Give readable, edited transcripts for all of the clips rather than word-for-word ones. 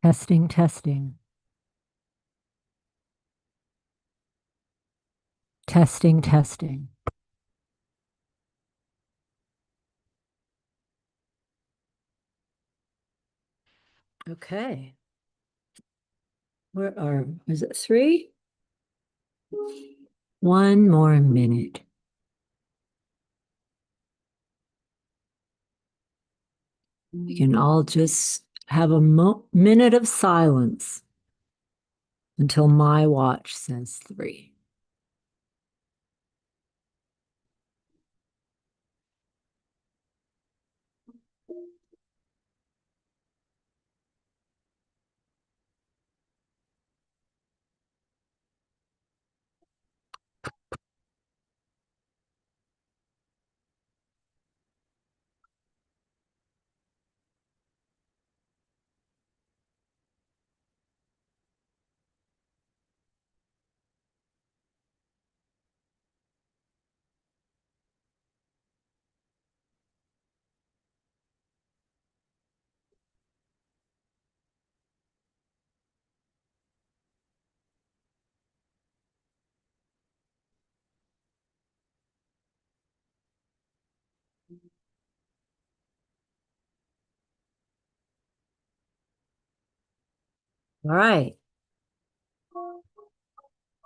Testing, testing, testing, testing. Okay. Is it three? One more minute. We can all just have a minute of silence until my watch says three. All right.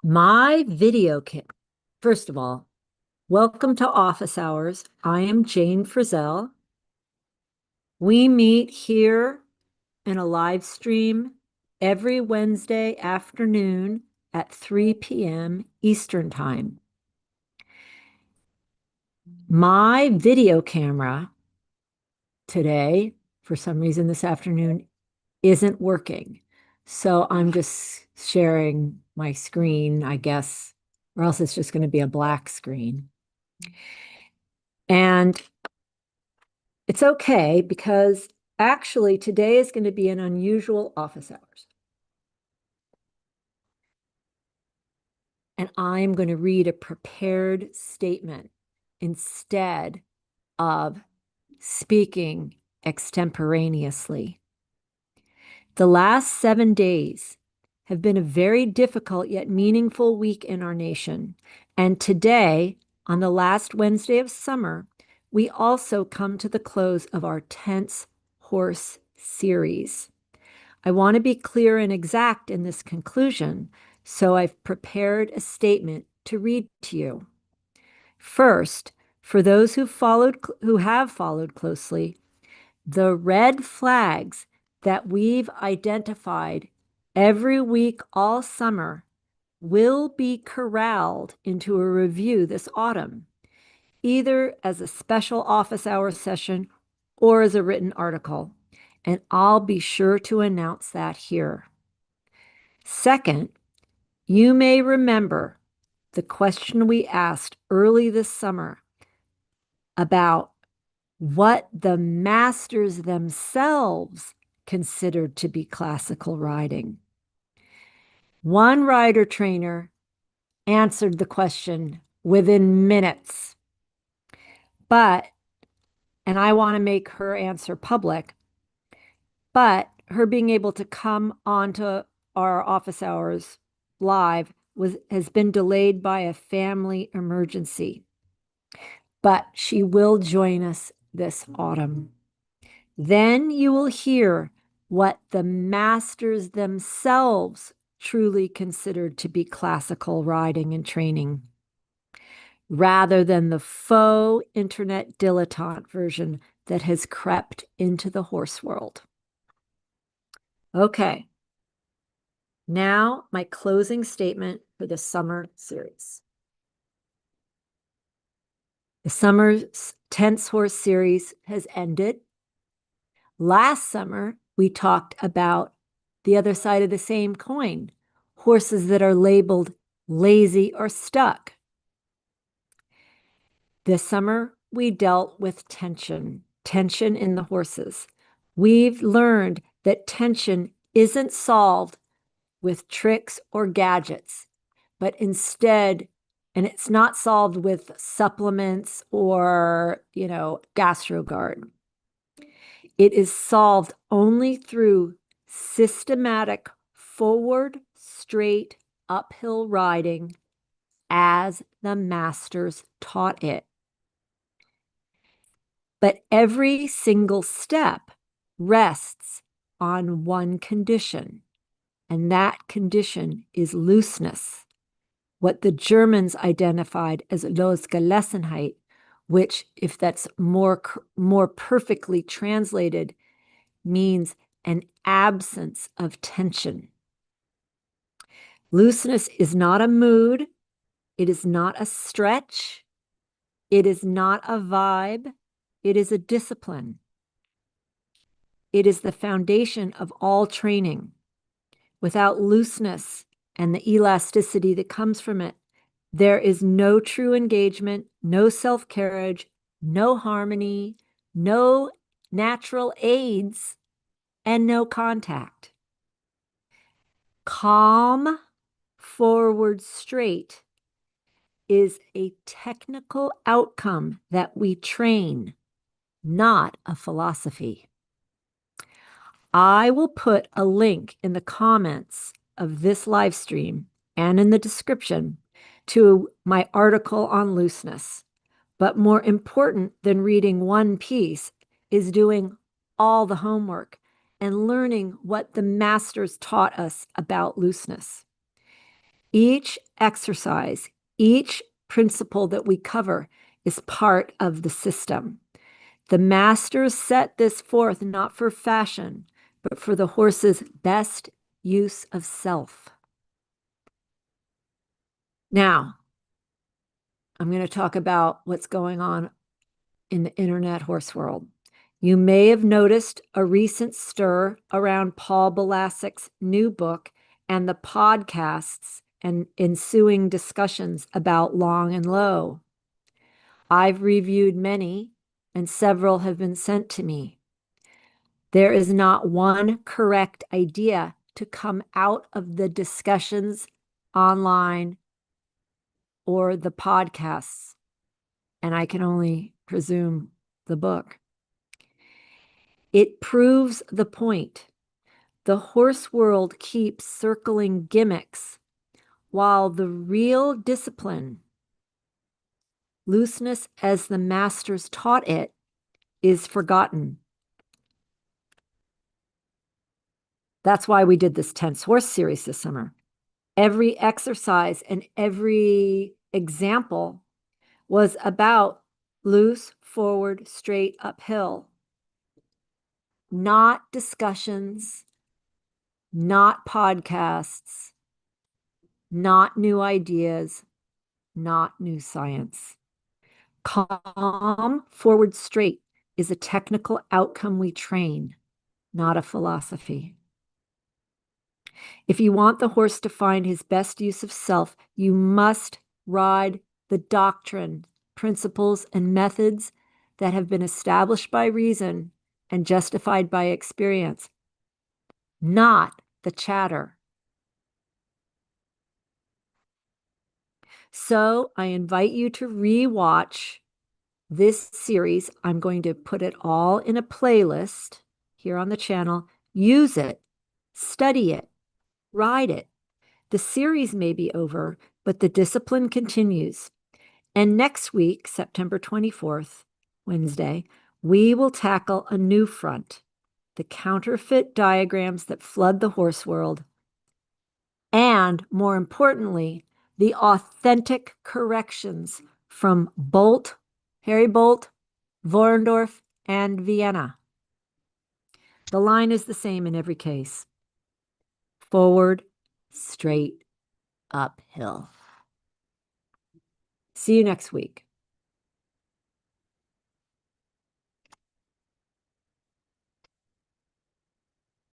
My video kit. First of all, welcome to Office Hours. I am Jane Frizzell. We meet here in a live stream every Wednesday afternoon at 3 p.m. Eastern Time. My video camera today, for some reason this afternoon, isn't working. So I'm just sharing my screen, I guess, or else it's just going to be a black screen. And it's okay because actually today is going to be an unusual office hours. And I'm going to read a prepared statement instead of speaking extemporaneously. The last 7 days have been a very difficult yet meaningful week in our nation. And today, on the last Wednesday of summer, we also come to the close of our tense horse series. I want to be clear and exact in this conclusion, so I've prepared a statement to read to you. First, for those who have followed closely, the red flags that we've identified every week all summer will be corralled into a review this autumn, either as a special office hour session or as a written article. And I'll be sure to announce that here. Second, you may remember the question we asked early this summer about what the masters themselves considered to be classical riding. One rider trainer answered the question within minutes. But, and I want to make her answer public, but her being able to come onto our office hours live has been delayed by a family emergency. But she will join us this autumn. Then you will hear what the masters themselves truly considered to be classical riding and training, rather than the faux internet dilettante version that has crept into the horse world. Okay, now my closing statement for the summer series. The summer's tense horse series has ended. Last summer, we talked about the other side of the same coin, horses that are labeled lazy or stuck. This summer, we dealt with tension in the horses. We've learned that tension isn't solved with tricks or gadgets, but instead, and it's not solved with supplements or, GastroGuard. It is solved only through systematic forward, straight, uphill riding as the masters taught it. But every single step rests on one condition, and that condition is looseness, what the Germans identified as Losgelassenheit, which, if that's more perfectly translated, means an absence of tension. Looseness is not a mood. It is not a stretch. It is not a vibe. It is a discipline. It is the foundation of all training. Without looseness and the elasticity that comes from it, there is no true engagement, no self-carriage, no harmony, no natural aids, and no contact. Calm, forward, straight is a technical outcome that we train, not a philosophy. I will put a link in the comments of this live stream and in the description to my article on looseness. But more important than reading one piece is doing all the homework and learning what the masters taught us about looseness. Each exercise, each principle that we cover is part of the system. The masters set this forth not for fashion, but for the horse's best use of self. Now, I'm going to talk about what's going on in the internet horse world. You may have noticed a recent stir around Paul Balasik's new book and the podcasts and ensuing discussions about long and low. I've reviewed many, and several have been sent to me. There is not one correct idea to come out of the discussions online or the podcasts, and I can only presume the book. It proves the point. The horse world keeps circling gimmicks, while the real discipline, looseness as the masters taught it, is forgotten. That's why we did this Tense Horse series this summer. Every exercise and every example was about loose, forward, straight, uphill. Not discussions, not podcasts, not new ideas, not new science. Calm, forward, straight is a technical outcome we train, not a philosophy. If you want the horse to find his best use of self, you must ride the doctrine, principles, and methods that have been established by reason and justified by experience, not the chatter. So I invite you to re-watch this series. I'm going to put it all in a playlist here on the channel. Use it, study it, ride it. The series may be over, but the discipline continues. And next week, September 24th, Wednesday, we will tackle a new front, the counterfeit diagrams that flood the horse world, and more importantly, the authentic corrections from Boldt, Harry Boldt, Warendorf, and Vienna. The line is the same in every case. Forward, straight, uphill. See you next week.